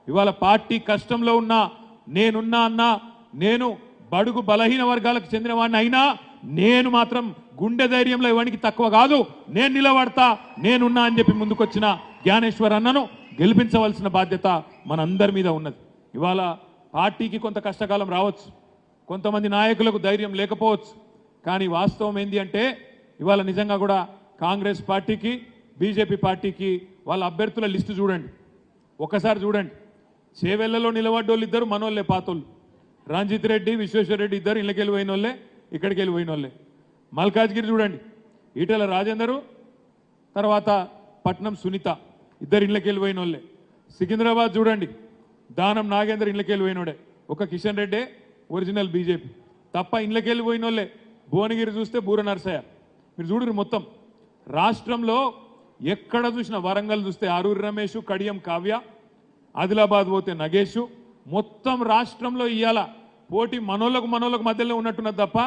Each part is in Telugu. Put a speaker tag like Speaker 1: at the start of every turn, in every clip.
Speaker 1: ఇవాళ పార్టీ కష్టంలో ఉన్నా నేనున్నా అన్నా నేను బడుగు బలహీన వర్గాలకు చెందిన వాడిని అయినా నేను మాత్రం గుండె ధైర్యంలో ఇవానికి తక్కువ కాదు, నేను నిలబడతా, నేనున్నా అని చెప్పి ముందుకొచ్చిన జ్ఞానేశ్వర్ అన్నను గెలిపించవలసిన బాధ్యత మనందరి మీద ఉన్నది. ఇవాళ పార్టీకి కొంత కష్టకాలం రావచ్చు, కొంతమంది నాయకులకు ధైర్యం లేకపోవచ్చు, కానీ వాస్తవం ఏంది అంటే ఇవాళ నిజంగా కూడా కాంగ్రెస్ పార్టీకి బీజేపీ పార్టీకి వాళ్ళ అభ్యర్థుల లిస్టు చూడండి, ఒక్కసారి చూడండి. చేవెళ్లలో నిలబడ్డోళ్ళు ఇద్దరు మనోళ్ళే, పాతోళ్ళు. రంజిత్ రెడ్డి, విశ్వేశ్వర రెడ్డి ఇద్దరు ఇళ్ళకి వెళ్ళి పోయిన వాళ్ళే, ఇక్కడికి వెళ్ళి పోయిన వాళ్ళే. మల్కాజ్గిరి చూడండి, ఈటెల రాజేందరు తర్వాత పట్నం సునీత ఇద్దరు ఇళ్ళకి వెళ్ళి పోయిన వాళ్ళే. సికింద్రాబాద్ చూడండి, దానం నాగేందర్ ఇళ్ళకి వెళ్ళి పోయినోడే, ఒక కిషన్ రెడ్డే ఒరిజినల్ బీజేపీ తప్ప ఇళ్ళకి వెళ్ళి పోయిన వాళ్ళే. భువనగిరి చూస్తే బూర నరసయ్య. మీరు చూడరు మొత్తం రాష్ట్రంలో ఎక్కడ చూసినా, వరంగల్ చూస్తే ఆరూరి రమేష్, కడియం కావ్య, ఆదిలాబాద్ పోతే నగేష్, మొత్తం రాష్ట్రంలో ఇవాళ పోటీ మనోళ్ళకు మధ్యలో ఉన్నట్టున్నది తప్ప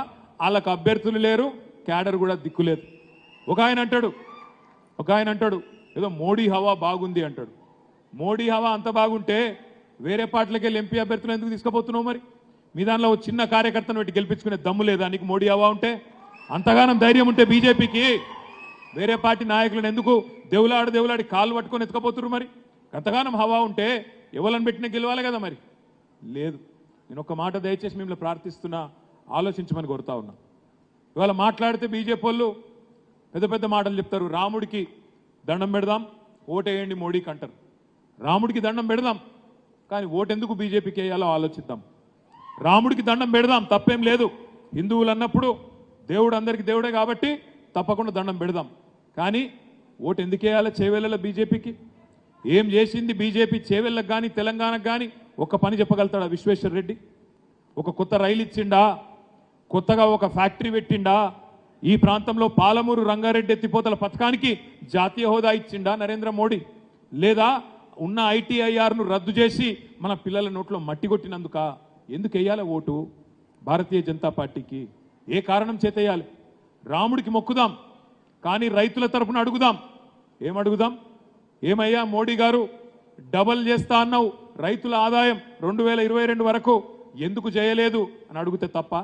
Speaker 1: వాళ్ళకు అభ్యర్థులు లేరు, క్యాడర్ కూడా దిక్కులేదు. ఒక ఆయన అంటాడు ఏదో మోడీ హవా బాగుంది అంటాడు. మోడీ హవా అంత బాగుంటే వేరే పార్టీలకి వెళ్ళి ఎంపీ అభ్యర్థులు ఎందుకు తీసుకుపోతున్నావు? మరి మీ దానిలో ఒక చిన్న కార్యకర్తను పెట్టి గెలిపించుకునే దమ్ము లేదా నీకు? మోడీ హవా ఉంటే, అంతగానం ధైర్యం ఉంటే బీజేపీకి వేరే పార్టీ నాయకులను ఎందుకు దేవులాడి కాళ్ళు పట్టుకొని ఎత్తుకపోతున్నారు? మరి అంతగానం హవా ఉంటే ఎవరిని పెట్టినా గెలవాలి కదా. మరి లేదు. నేను ఒక మాట దయచేసి మిమ్మల్ని ప్రార్థిస్తున్నా, ఆలోచించమని కోరుతా ఉన్నా. ఇవాళ మాట్లాడితే బీజేపీ వాళ్ళు పెద్ద పెద్ద మాటలు చెప్తారు. రాముడికి దండం పెడదాం, ఓటేయండి మోడీకి అంటారు. రాముడికి దండం పెడదాం, కానీ ఓటెందుకు బీజేపీకి వేయాలో ఆలోచిద్దాం. రాముడికి దండం పెడదాం, తప్పేం లేదు. హిందువులు అన్నప్పుడు దేవుడు అందరికీ దేవుడే కాబట్టి తప్పకుండా దండం పెడదాం. కానీ ఓటు ఎందుకు వేయాలో చేవెళ్ళ బీజేపీకి? ఏం చేసింది బీజేపీ చేవెళ్ళకు కానీ తెలంగాణకు కానీ? ఒక్క పని చెప్పగలుగుతాడా విశ్వేశ్వర రెడ్డి? ఒక కొత్త రైలు ఇచ్చిండా? కొత్తగా ఒక ఫ్యాక్టరీ పెట్టిండా? ఈ ప్రాంతంలో పాలమూరు రంగారెడ్డి ఎత్తిపోతల పథకానికి జాతీయ హోదా ఇచ్చిండా నరేంద్ర మోడీ? లేదా ఉన్న ఐటీఐఆర్ను రద్దు చేసి మన పిల్లల నోట్లో మట్టి కొట్టినందుక? ఎందుకు వేయాలి ఓటు భారతీయ జనతా పార్టీకి? ఏ కారణం చేత వేయాలి? రాముడికి మొక్కుదాం, కానీ రైతుల తరపున అడుగుదాం. ఏమడుగుదాం? ఏమయ్యా మోడీ గారు డబల్ చేస్తా అన్నావు రైతుల ఆదాయం 2022 వరకు, ఎందుకు చేయలేదు అని అడిగితే తప్ప?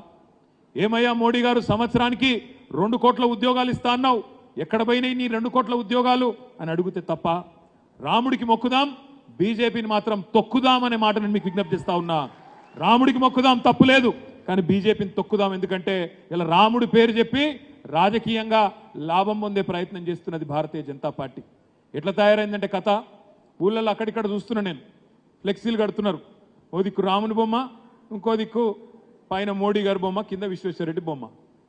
Speaker 1: ఏమయ్యా మోడీ గారు సంవత్సరానికి 2 కోట్ల ఉద్యోగాలు ఇస్తా అన్నావు, ఎక్కడ పోయినాయి నీ 2 కోట్ల ఉద్యోగాలు అని అడిగితే తప్ప? రాముడికి మొక్కుదాం, బీజేపీని మాత్రం తొక్కుదాం అనే మాట నేను మీకు విజ్ఞప్తి చేస్తా ఉన్నా. రాముడికి మొక్కుదాం తప్పు లేదు, కానీ బీజేపీని తొక్కుదాం. ఎందుకంటే ఇలా రాముడి పేరు చెప్పి రాజకీయంగా లాభం పొందే ప్రయత్నం చేస్తున్నది భారతీయ జనతా పార్టీ. ఎట్లా తయారైందంటే కథ, ఊళ్ళల్లో అక్కడిక్కడ చూస్తున్నా నేను, ఫ్లెక్సీలు కడుతున్నారు. ఓ దిక్కు రాముని బొమ్మ, ఇంకో దిక్కు పైన మోడీ గారి బొమ్మ, కింద విశ్వేశ్వరరెడ్డి బొమ్మ.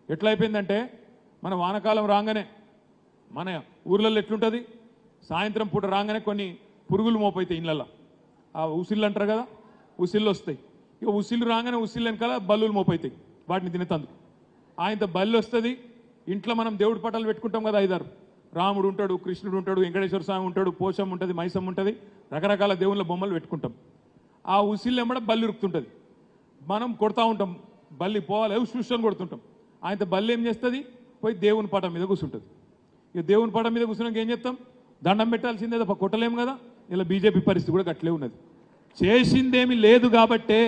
Speaker 1: ఎట్లా అయిపోయిందంటే మన వానకాలం రాగానే మన ఊర్లలో ఎట్లుంటుంది, సాయంత్రం పూట రాగానే కొన్ని పురుగులు మోపైతాయి ఇళ్ళల్లో. ఆ ఉసిళ్ళు అంటారు కదా, ఉసిళ్ళు వస్తాయి. ఇక ఉసిళ్ళు రాగానే ఉసిళ్ళు వెనకాల బల్లులు మోపైతాయి వాటిని తినేతందుకు. ఆయనతో బల్లి వస్తుంది. ఇంట్లో మనం దేవుడి పటాలు పెట్టుకుంటాం కదా, 5-6. రాముడు ఉంటాడు, కృష్ణుడు ఉంటాడు, వెంకటేశ్వర స్వామి ఉంటాడు, పోషం ఉంటుంది, మైసం ఉంటుంది, రకరకాల దేవుళ్ళ బొమ్మలు పెట్టుకుంటాం. ఆ ఉసిళ్ళు వెంబడ బల్లి ఉరుకుతుంటుంది. మనం కొడతా ఉంటాం, బల్లి పోవాలి చూసుకొని కొడుతుంటాం. ఆయనతో బల్లి ఏం చేస్తుంది, పోయి దేవుని పటం మీద కూర్చుంటుంది. ఇక దేవుని పటం మీద కూర్చున్నాక ఏం చేస్తాం, దండం పెట్టాల్సిందే తప్ప కొట్టలేము కదా. ఇలా బీజేపీ పరిస్థితి కూడా అట్లే ఉన్నది. చేసిందేమి లేదు కాబట్టే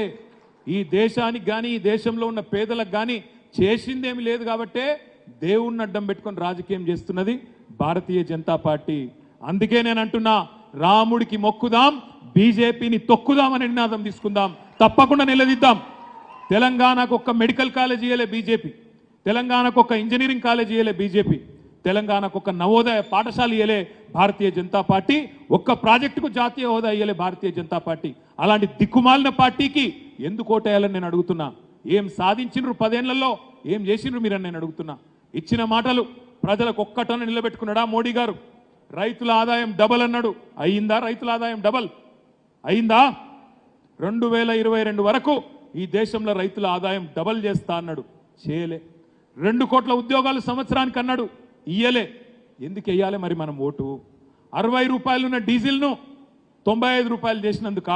Speaker 1: ఈ దేశానికి కానీ ఈ దేశంలో ఉన్న పేదలకు కానీ చేసిందేమి లేదు కాబట్టే దేవుణ్ణి అడ్డం పెట్టుకొని రాజకీయం చేస్తున్నది భారతీయ జనతా పార్టీ. అందుకే నేను అంటున్నా, రాముడికి మొక్కుదాం, బీజేపీని తొక్కుదామని నినాదం తీసుకుందాం, తప్పకుండా నిలదీద్దాం. తెలంగాణకు ఒక్క మెడికల్ కాలేజ్ ఇయ్యలే బీజేపీ, తెలంగాణకు ఒక్క ఇంజనీరింగ్ కాలేజ్ ఇయ్యలే బీజేపీ, తెలంగాణకు ఒక్క నవోదయ పాఠశాల ఇయ్యలే భారతీయ జనతా పార్టీ, ఒక్క ప్రాజెక్టుకు జాతీయ హోదా ఇయ్యలే భారతీయ జనతా పార్టీ. అలాంటి దిక్కుమాలిన పార్టీకి ఎందుకు ఓటేయాలని నేను అడుగుతున్నా. ఏం సాధించినరు 10 ఏళ్లలో, ఏం చేసినరు మీరని నేను అడుగుతున్నా. ఇచ్చిన మాటలు ప్రజలకు ఒక్కటన నిలబెట్టుకున్నాడా మోడీ గారు? రైతుల ఆదాయం డబల్ అన్నాడు, అయిందా? రైతుల ఆదాయం డబల్ అయిందా? 2022 వరకు ఈ దేశంలో రైతుల ఆదాయం డబల్ చేస్తా అన్నాడు, చేయలే. 2 కోట్ల ఉద్యోగాలు సంవత్సరానికి అన్నాడు, ఇయ్యలే. ఎందుకు వెయ్యాలి మరి మనం ఓటు? 60 రూపాయలున్న డీజిల్ను 95 రూపాయలు చేసినందుక,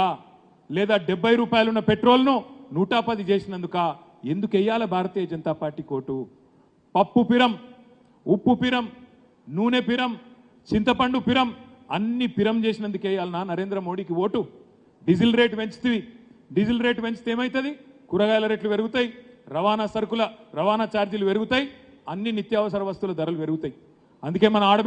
Speaker 1: లేదా 70 రూపాయలున్న పెట్రోల్ను 110 చేసినందుక ఎందుకు వెయ్యాలి భారతీయ జనతా పార్టీ ఓటు? పప్పు పిరం, ఉప్పు పిరం, నూనె పిరం, చింతపండు పిరం, అన్ని పిరం చేసినందుకు వేయాలన్నా నరేంద్ర మోడీకి ఓటు? డీజిల్ రేటు పెంచుతుంది. డీజిల్ రేటు పెంచితే ఏమవుతుంది? కూరగాయల రేట్లు పెరుగుతాయి, రవాణా సరుకుల రవాణా ఛార్జీలు పెరుగుతాయి, అన్ని నిత్యావసర వస్తువుల ధరలు పెరుగుతాయి. అందుకే మన ఆడబిడ్డ